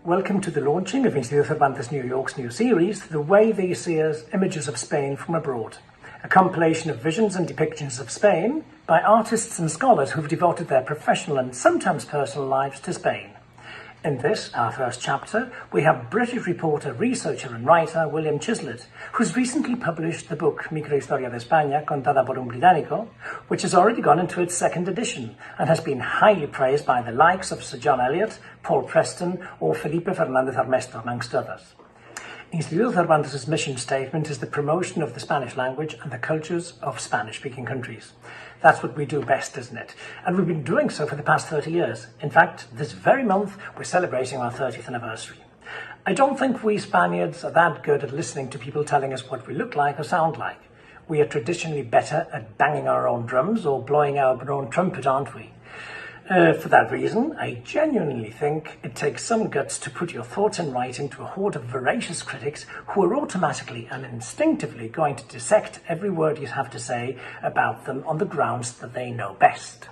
Welcome to the launching of Instituto Cervantes New York's new series, The Way They See Us, Images of Spain from Abroad, a compilation of visions and depictions of Spain by artists and scholars who've devoted their professional and sometimes personal lives to Spain. In this, our first chapter, we have British reporter, researcher and writer William Chislett, who's recently published the book Microhistoria de España, contada por un británico, which has already gone into its second edition and has been highly praised by the likes of Sir John Eliot, Paul Preston or Felipe Fernández Armesto, amongst others. Instituto Cervantes' mission statement is the promotion of the Spanish language and the cultures of Spanish-speaking countries. That's what we do best, isn't it? And we've been doing so for the past 30 years. In fact, this very month, we're celebrating our 30th anniversary. I don't think we Spaniards are that good at listening to people telling us what we look like or sound like. We are traditionally better at banging our own drums or blowing our own trumpet, aren't we? For that reason, I genuinely think it takes some guts to put your thoughts in writing to a horde of voracious critics who are automatically and instinctively going to dissect every word you have to say about them on the grounds that they know best.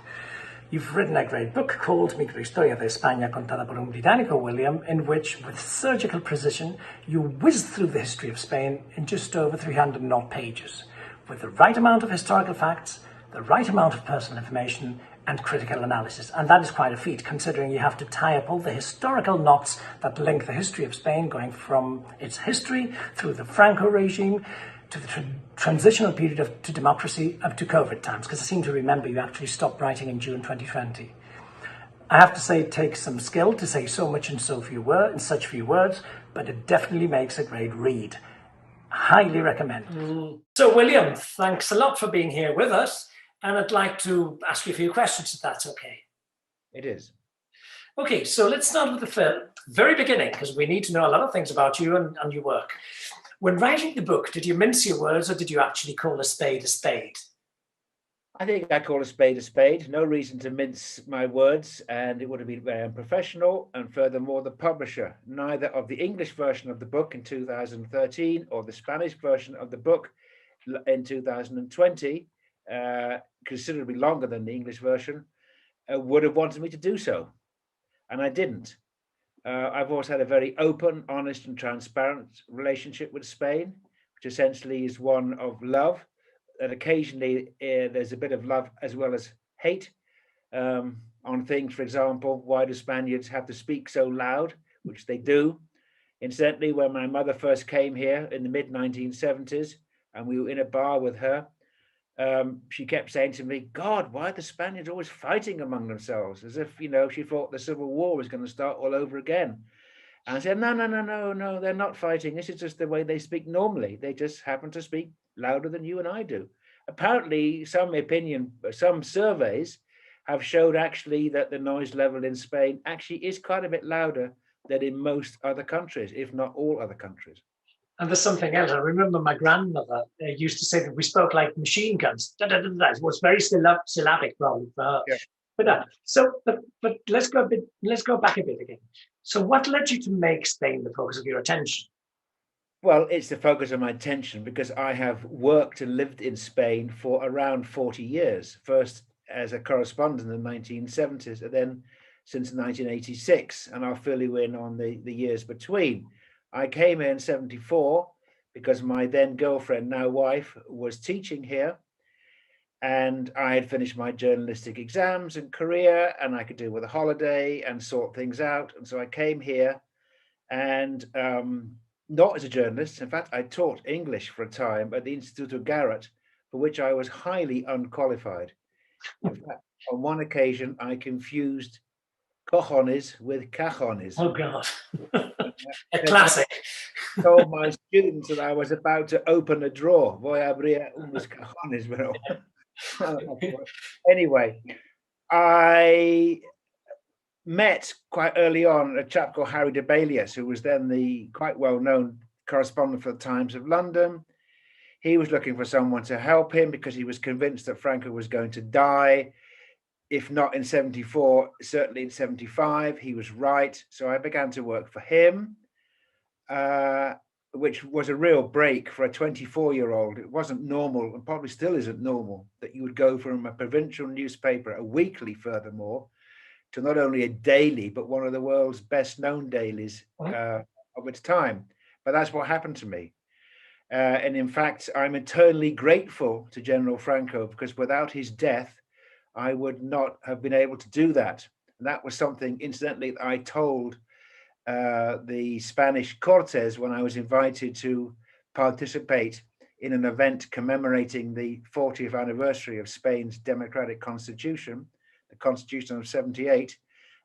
You've written a great book called Microhistoria de España, contada por un británico, William, in which, with surgical precision, you whiz through the history of Spain in just over 300 and odd pages, with the right amount of historical facts, the right amount of personal information, and critical analysis. And that is quite a feat, considering you have to tie up all the historical knots that link the history of Spain, going from its history through the Franco regime to the transitional period to democracy up to COVID times, because I seem to remember you actually stopped writing in June 2020. I have to say it takes some skill to say so much in such few words, but it definitely makes a great read. Highly recommend. So William, thanks a lot for being here with us. And I'd like to ask you a few questions, if that's okay. It is. Okay, so let's start with the very beginning, because we need to know a lot of things about you and your work. When writing the book, did you mince your words or did you actually call a spade a spade? I think I call a spade a spade. No reason to mince my words, and it would have been very unprofessional. And furthermore, the publisher, neither of the English version of the book in 2013 or the Spanish version of the book in 2020, considerably longer than the English version, would have wanted me to do so. And I didn't. I've always had a very open, honest and transparent relationship with Spain, which essentially is one of love. And occasionally there's a bit of love as well as hate on things. For example, why do Spaniards have to speak so loud, which they do? Incidentally, when my mother first came here in the mid-1970s and we were in a bar with her, she kept saying to me, God, why are the Spaniards always fighting among themselves? As if, she thought the Civil War was going to start all over again. And I said, no, they're not fighting. This is just the way they speak normally. They just happen to speak louder than you and I do. Apparently, some surveys have showed actually that the noise level in Spain actually is quite a bit louder than in most other countries, if not all other countries. And there's something else. I remember my grandmother used to say that we spoke like machine guns. It was very syllabic, probably for her. Yeah. But let's go back a bit again. So, what led you to make Spain the focus of your attention? Well, it's the focus of my attention because I have worked and lived in Spain for around 40 years. First as a correspondent in the 1970s, and then since 1986, and I'll fill you in on the years between. I came here in 74 because my then girlfriend, now wife, was teaching here. And I had finished my journalistic exams and career, and I could do with a holiday and sort things out. And so I came here and not as a journalist. In fact, I taught English for a time at the Instituto Garrett, for which I was highly unqualified. In fact, on one occasion, I confused cojones with cajones. Oh, God. A classic. I told my students that I was about to open a drawer. Voy a abrir unos cajones, bro. Anyway, I met quite early on a chap called Harry de Balius, who was then the quite well-known correspondent for the Times of London. He was looking for someone to help him because he was convinced that Franco was going to die. If not in 74, certainly in 75, he was right. So I began to work for him, which was a real break for a 24-year-old. It wasn't normal, and probably still isn't normal, that you would go from a provincial newspaper, a weekly furthermore, to not only a daily, but one of the world's best known dailies of its time. But that's what happened to me. And in fact, I'm eternally grateful to General Franco, because without his death, I would not have been able to do that. And that was something, incidentally, that I told the Spanish Cortes when I was invited to participate in an event commemorating the 40th anniversary of Spain's democratic constitution, the Constitution of 78.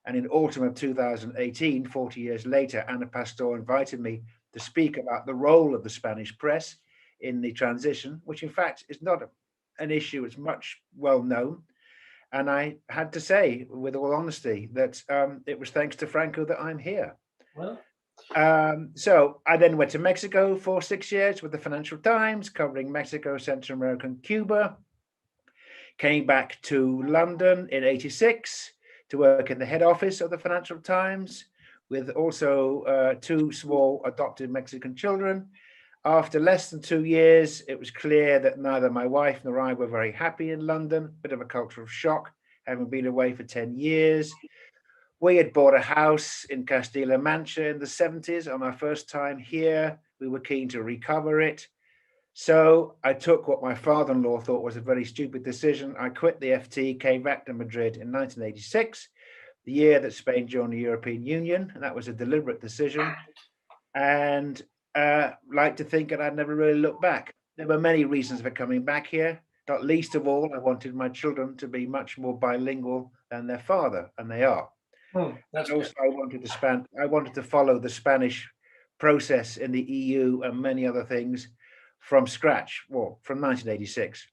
And in autumn of 2018, 40 years later, Ana Pastor invited me to speak about the role of the Spanish press in the transition, which in fact is not an issue, it's much well known. And I had to say, with all honesty, that it was thanks to Franco that I'm here. Well, so I then went to Mexico for 6 years with the Financial Times, covering Mexico, Central America, and Cuba. Came back to London in '86 to work in the head office of the Financial Times, with also 2 small adopted Mexican children. After less than 2 years, it was clear that neither my wife nor I were very happy in London, bit of a cultural shock, having been away for 10 years. We had bought a house in Castilla Mancha in the 70s on our first time here. We were keen to recover it. So I took what my father-in-law thought was a very stupid decision. I quit the FT, came back to Madrid in 1986, the year that Spain joined the European Union, and that was a deliberate decision. And like to think that I'd never really looked back. There were many reasons for coming back here. Not least of all, I wanted my children to be much more bilingual than their father, and they are. That's also, good. I wanted to follow the Spanish process in the EU and many other things from scratch, well, from 1986.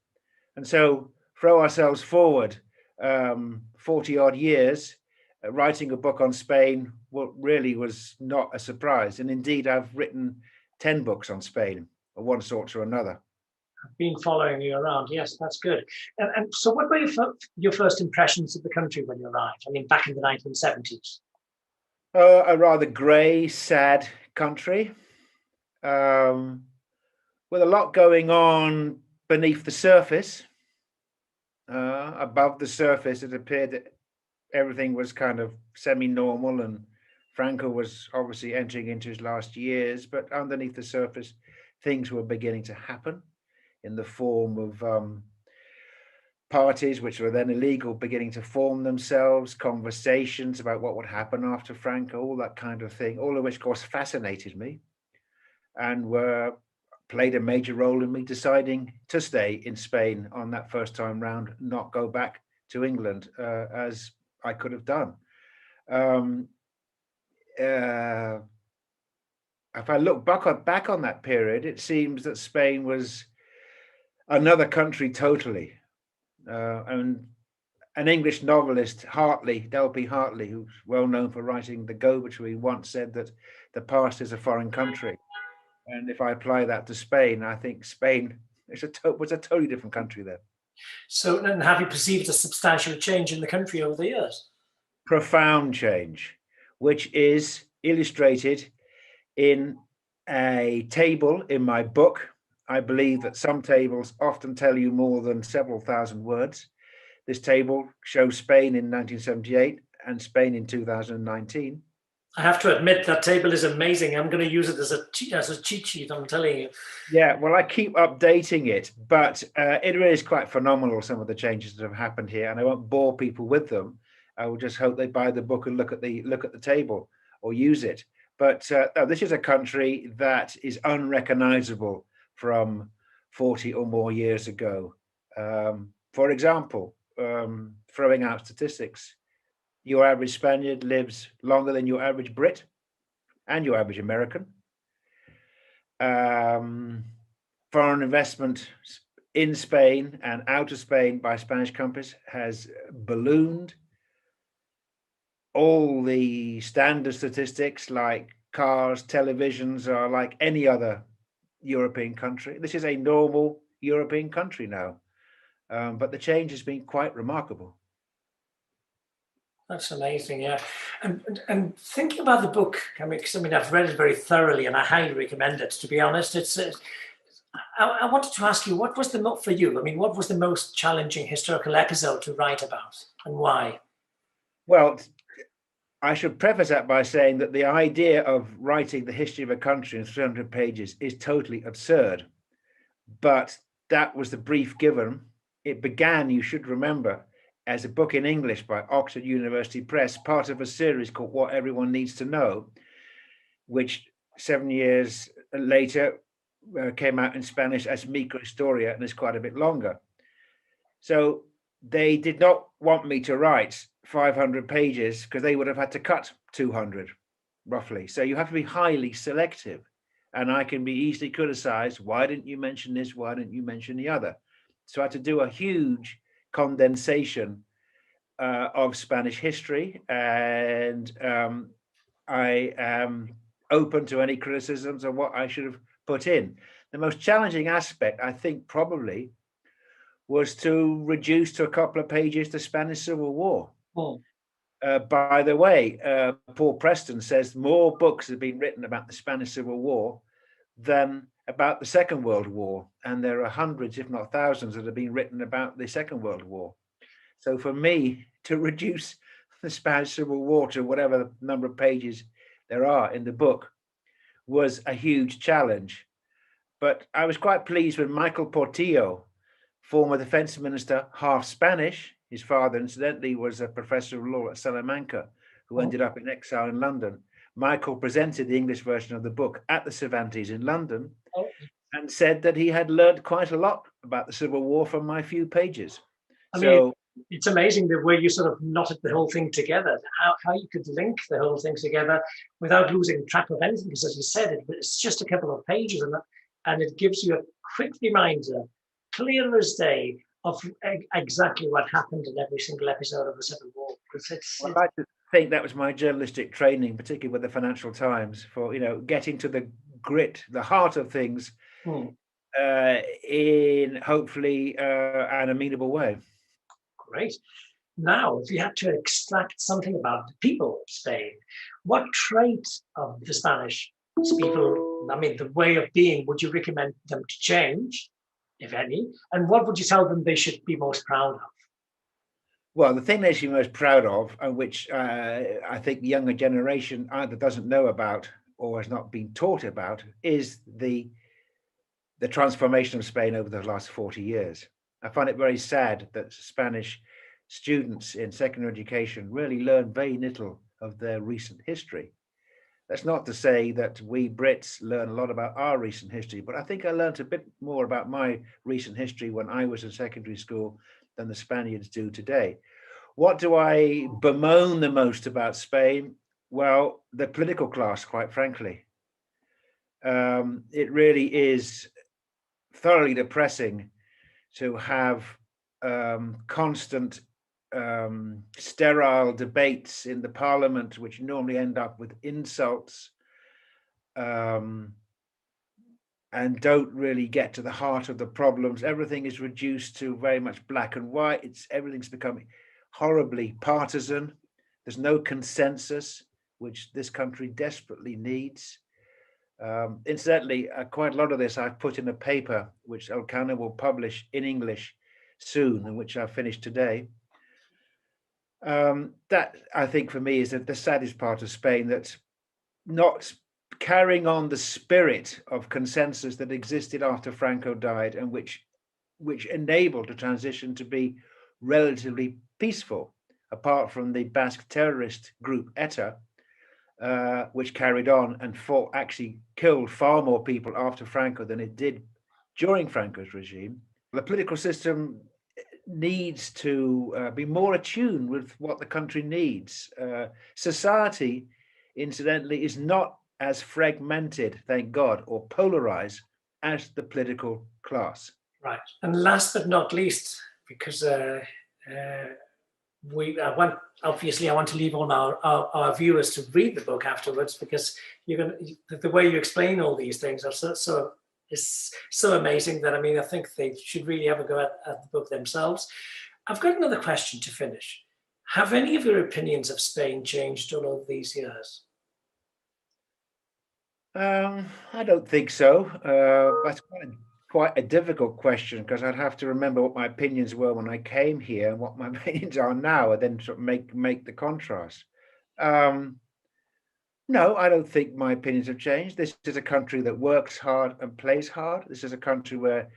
And so throw ourselves forward 40 odd years, writing a book on Spain, what really was not a surprise. And indeed, I've written 10 books on Spain of one sort or another. I've been following you around. Yes, that's good. And so what were your first impressions of the country when you arrived? I mean, back in the 1970s. A rather grey, sad country, with a lot going on beneath the surface. Above the surface, it appeared that everything was kind of semi-normal, and Franco was obviously entering into his last years, but underneath the surface, things were beginning to happen in the form of parties which were then illegal beginning to form themselves, conversations about what would happen after Franco, all that kind of thing, all of which, of course, fascinated me and played a major role in me deciding to stay in Spain on that first time round, not go back to England as I could have done. If I look back on that period, it seems that Spain was another country totally. And an English novelist, Delby Hartley, who's well known for writing The Go-Between, once said that the past is a foreign country. And if I apply that to Spain, I think Spain was a totally different country then. So, and have you perceived a substantial change in the country over the years? Profound change, which is illustrated in a table in my book. I believe that some tables often tell you more than several thousand words. This table shows Spain in 1978 and Spain in 2019. I have to admit that table is amazing. I'm going to use it as a cheat sheet, I'm telling you. Yeah, well, I keep updating it, but it really is quite phenomenal, some of the changes that have happened here, and I won't bore people with them. I will just hope they buy the book and look at the table or use it. But this is a country that is unrecognizable from 40 or more years ago. For example, throwing out statistics, your average Spaniard lives longer than your average Brit and your average American. Foreign investment in Spain and out of Spain by Spanish companies has ballooned. All the standard statistics like cars, televisions are like any other European country. This is a normal European country now, but the change has been quite remarkable. That's amazing, yeah. And thinking about the book, I mean, I've read it very thoroughly, and I highly recommend it. To be honest, I wanted to ask you, what was for you? I mean, what was the most challenging historical episode to write about, and why? Well, I should preface that by saying that the idea of writing the history of a country in 300 pages is totally absurd. But that was the brief given. It began, you should remember, as a book in English by Oxford University Press, part of a series called What Everyone Needs to Know, which 7 years later came out in Spanish as Microhistoria and is quite a bit longer. So they did not want me to write 500 pages because they would have had to cut 200 roughly. So you have to be highly selective. And I can be easily criticized. Why didn't you mention this? Why didn't you mention the other? So I had to do a huge condensation of Spanish history. And I am open to any criticisms of what I should have put in. The most challenging aspect, I think, probably was to reduce to a couple of pages the Spanish Civil War. Oh. By the way, Paul Preston says more books have been written about the Spanish Civil War than about the Second World War. And there are hundreds, if not thousands, that have been written about the Second World War. So for me to reduce the Spanish Civil War to whatever number of pages there are in the book was a huge challenge. But I was quite pleased when Michael Portillo, former defense minister, half Spanish, his father incidentally was a professor of law at Salamanca, who ended up in exile in London. Michael presented the English version of the book at the Cervantes in London and said that he had learned quite a lot about the Civil War from my few pages. I mean, it's amazing the way you sort of knotted the whole thing together, how you could link the whole thing together without losing track of anything, because as you said, it's just a couple of pages and it gives you a quick reminder, clear as day, of exactly what happened in every single episode of the Civil War. I'd like to think that was my journalistic training, particularly with the Financial Times, for getting to the grit, the heart of things, in hopefully an amenable way. Great. Now, if you had to extract something about the people of Spain, what trait of the Spanish people, I mean, the way of being, would you recommend them to change, if any? And what would you tell them they should be most proud of? Well, the thing they should be most proud of, and which I think the younger generation either doesn't know about or has not been taught about, is the transformation of Spain over the last 40 years. I find it very sad that Spanish students in secondary education really learn very little of their recent history. That's not to say that we Brits learn a lot about our recent history, but I think I learned a bit more about my recent history when I was in secondary school than the Spaniards do today. What do I bemoan the most about Spain? Well, the political class, quite frankly. It really is thoroughly depressing to have constant sterile debates in the parliament, which normally end up with insults and don't really get to the heart of the problems. Everything is reduced to very much black and white. Everything's becoming horribly partisan. There's no consensus, which this country desperately needs. Incidentally, quite a lot of this I've put in a paper which Elcano will publish in English soon, and which I've finished today. That, I think, for me, is the saddest part of Spain, that's not carrying on the spirit of consensus that existed after Franco died, and which enabled the transition to be relatively peaceful, apart from the Basque terrorist group ETA, which carried on and actually killed far more people after Franco than it did during Franco's regime. The political system needs to be more attuned with what the country needs. Society, incidentally, is not as fragmented, thank God, or polarized as the political class. Right. And last but not least, because I want to leave on our viewers to read the book afterwards, because the way you explain all these things are is so amazing that, I mean, I think they should really have a go at the book themselves. I've got another question to finish. Have any of your opinions of Spain changed all of these years? I don't think so. That's quite a difficult question because I'd have to remember what my opinions were when I came here and what my opinions are now, and then sort of make the contrast. No, I don't think my opinions have changed. This is a country that works hard and plays hard. This is a country where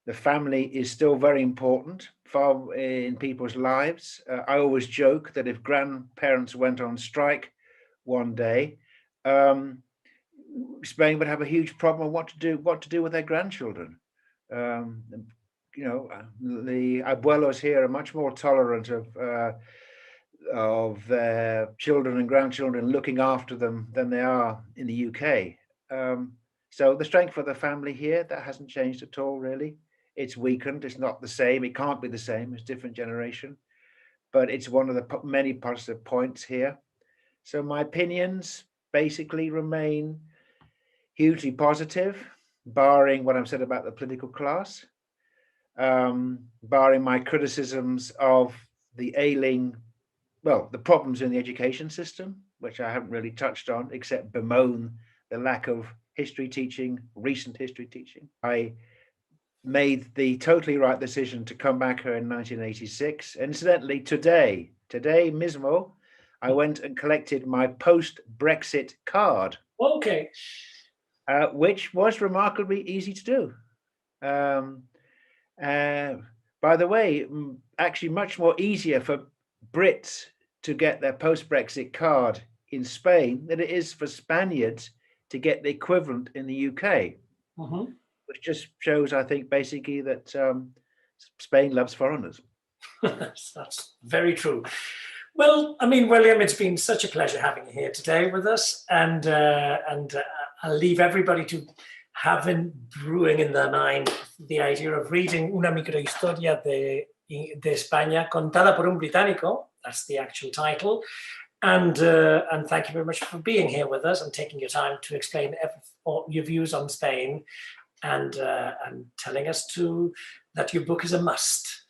the family is still very important for in people's lives. I always joke that if grandparents went on strike one day, Spain would have a huge problem on what to do with their grandchildren. Um, the abuelos here are much more tolerant of their children and grandchildren looking after them than they are in the UK. So the strength of the family here, that hasn't changed at all, really. It's weakened. It's not the same. It can't be the same. It's different generation, but it's one of the many positive points here. So my opinions basically remain hugely positive, barring what I've said about the political class, barring my criticisms of the the problems in the education system, which I haven't really touched on, except bemoan the lack of history teaching, recent history teaching. I made the totally right decision to come back here in 1986. Incidentally, today mismo, I went and collected my post-Brexit card. Okay. Which was remarkably easy to do. By the way, actually much more easier for Brits to get their post-Brexit card in Spain than it is for Spaniards to get the equivalent in the UK, which just shows, I think, basically that Spain loves foreigners. That's very true. Well, I mean, William, it's been such a pleasure having you here today with us, and I'll leave everybody to having brewing in their mind the idea of reading Una microhistoria de España contada por un británico. That's the actual title. And thank you very much for being here with us and taking your time to explain your views on Spain, and telling us that your book is a must.